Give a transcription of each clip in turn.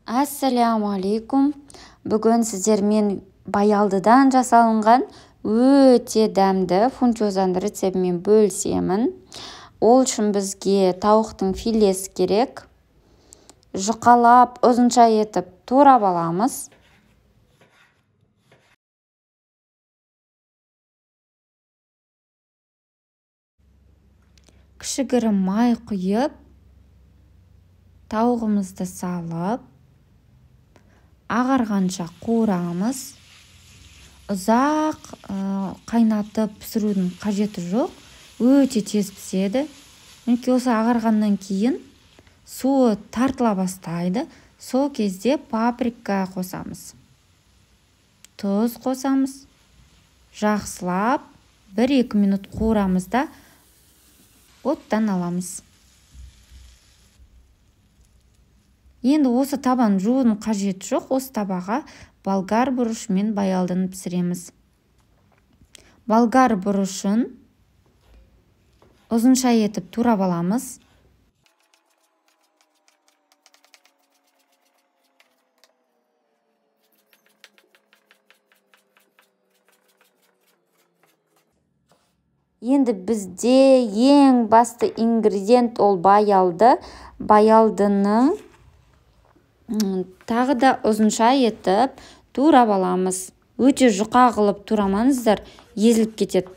Ассаляму алейкум. Бүгін сіздермен баялдыдан жасалынған өте дәмді фунчозаны рецебімен бөлісемін. Ол үшін бізге тауықтың филесі керек. Жұқалап, ұзынша етіп турап аламыз. Кішігірім май құйып, тауығымызды салып, ағарғанша қуырамыз. Ұзақ қайнатып пісірудің қажеті жоқ, өте тез піседі. Мінекей осы ағарғаннан кейін суы тартыла бастайды. Сол кезде паприка қосамыз. Тұз қосамыз. Жақсылап 1-2 минут қуырамыз да оттан аламыз. Енді осы табан жуудың қажеті жоқ. Осы табаға болгар бұрышымен баялдыны пісіреміз. Болгар бұрышын ұзынша етіп турап аламыз. Енді бізде ең басты ингредиент ол баялды. Баялдыны тағы да ұзынша етіп турап аламыз. Өте жұқа қылып турамаңыздар, езіліп кетеді.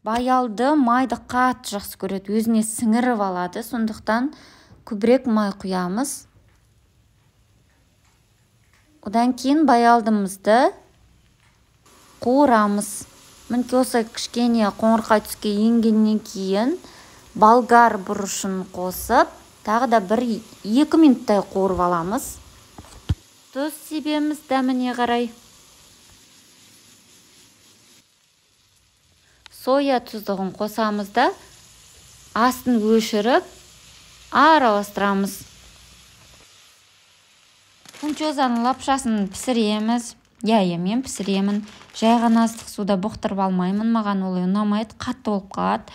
Баялды майды қатты жақсы көреді, өзіне сіңіріп алады, сондықтан көбірек май құямыз. Одан кейін баялдымызды қуырамыз. Мінекей осы кішкене қоңырқай түске енгеннен кейін болгар бұрышын қосып, тағы да 1-2 минуттай қуырып аламыз. Тұз себеміз дәміне қарай. Соя тұздығын қосамыз да астын өшіріп араластырамыз. Фунчозаның лапшасын пісіреміз. Мен пісіремін. Жай ғана ыстық суда бұқтырып алмаймын. Маған ол ұнамайды, қатты болып қалады.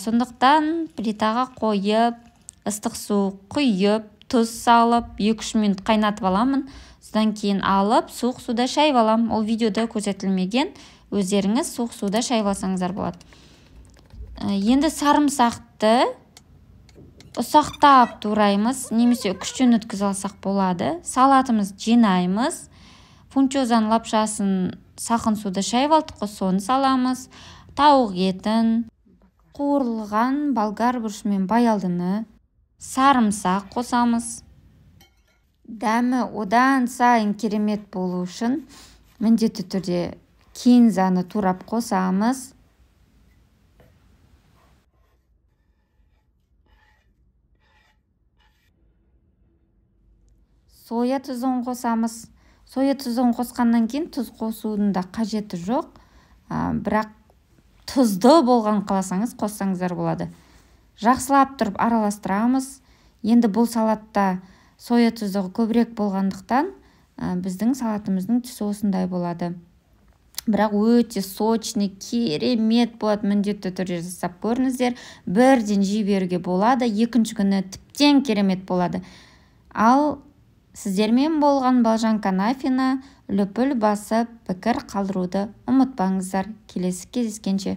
Сондықтан плитаға қойып, ыстық су құйып, тұз салып, 2-3 минут қайнатып аламын. Содан кейін алып, суық суда шайып алам. Ол видеода көрсетілмеген. Өздеріңіз суық суда шайып алсаңыздар болады. Енді сарымсақты ұсақтап тураймыз, немесе күштен өткізіп алсақ болады. Салатымыз жинаймыз. Фунчозаның лапшасын салқын суда шайып алдық, соны саламыз. Тауық етін, қуырылған болгар бұрышымен баялдыны, сарымсақ қосамыз. Дәмі одан сайын керемет болу үшін міндетті түрде кинзаны турап қосамыз. Соя тұзын қосамыз. Соя тұзын қосқаннан кейін тұз қосудың да қажеті жоқ. Бірақ тұзды болған қаласаңыз қоссаңыздар болады. Жақсылап тұрып араластырамыз. Енді бұл салатта соя тұздығы көбірек болғандықтан біздің салатымыздың түсі осындай болады. Бірақ өте сочный, керемет болады. Міндетті түрде жасап көріңіздер. Бірден жей беруге болады. Екінші күні тіптен керемет болады. Ал сіздермен болған Балжан Канафина, лүпіл басып, пікір қалдыруды ұмытпаңыздар. Келесі кездескенше.